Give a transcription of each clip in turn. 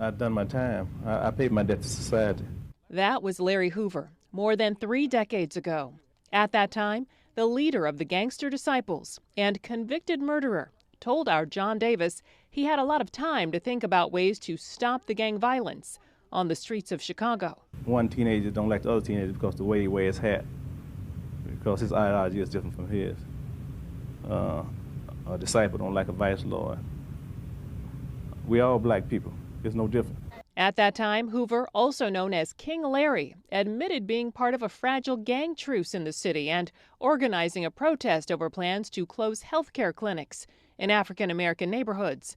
I've done my time. I paid my debt to society. That was Larry Hoover, more than 3 decades ago. At that time, the leader of the Gangster Disciples and convicted murderer told our John Davis he had a lot of time to think about ways to stop the gang violence on the streets of Chicago. One teenager don't like the other teenager because the way he wears his hat, because his ideology is different from his. A disciple don't like a vice lord. We all black people. It's no different. At that time, Hoover, also known as King Larry, admitted being part of a fragile gang truce in the city and organizing a protest over plans to close health care clinics in African-American neighborhoods.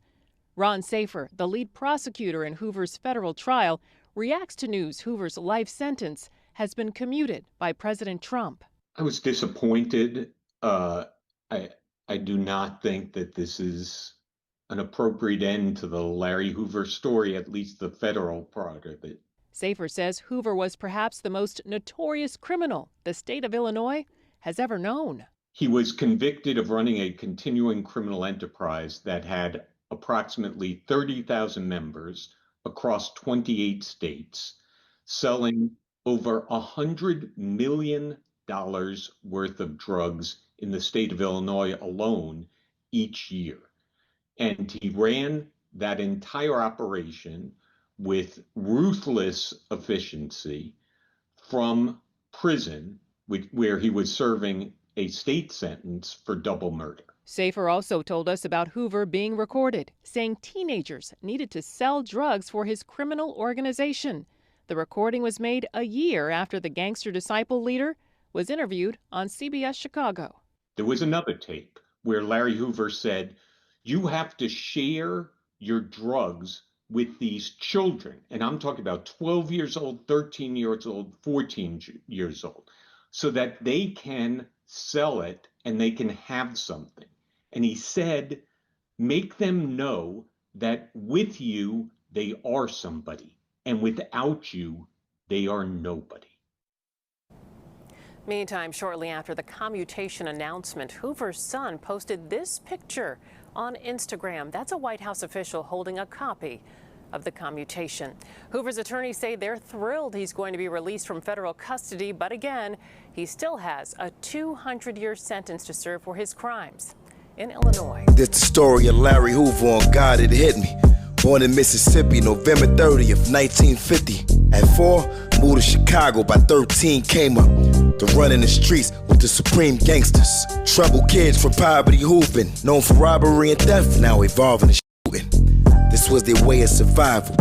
Ron Safer, the lead prosecutor in Hoover's federal trial, reacts to news Hoover's life sentence has been commuted by President Trump. I was disappointed. I do not think that this is an appropriate end to the Larry Hoover story, at least the federal part of it. Safer says Hoover was perhaps the most notorious criminal the state of Illinois has ever known. He was convicted of running a continuing criminal enterprise that had approximately 30,000 members across 28 states, selling over $100 million worth of drugs in the state of Illinois alone each year. And he ran that entire operation with ruthless efficiency from prison, where he was serving a state sentence for double murder. Safer also told us about Hoover being recorded, saying teenagers needed to sell drugs for his criminal organization. The recording was made a year after the Gangster Disciple leader was interviewed on CBS Chicago. There was another tape where Larry Hoover said, "You have to share your drugs with these children." And I'm talking about 12 years old, 13 years old, 14 years old, so that they can sell it and they can have something. And he said, make them know that with you, they are somebody, and without you, they are nobody. Meantime, shortly after the commutation announcement, Hoover's son posted this picture on Instagram. That's a White House official holding a copy of the commutation. Hoover's attorneys say they're thrilled he's going to be released from federal custody, but again, he still has a 200-year sentence to serve for his crimes in Illinois. This the story of Larry Hoover on God It Hit Me. Born in Mississippi, November 30th, 1950. At 4, moved to Chicago. By 13, came up to run in the streets with the supreme gangsters. Troubled kids from poverty hooping, known for robbery and theft, now evolving to shooting. This was their way of survival.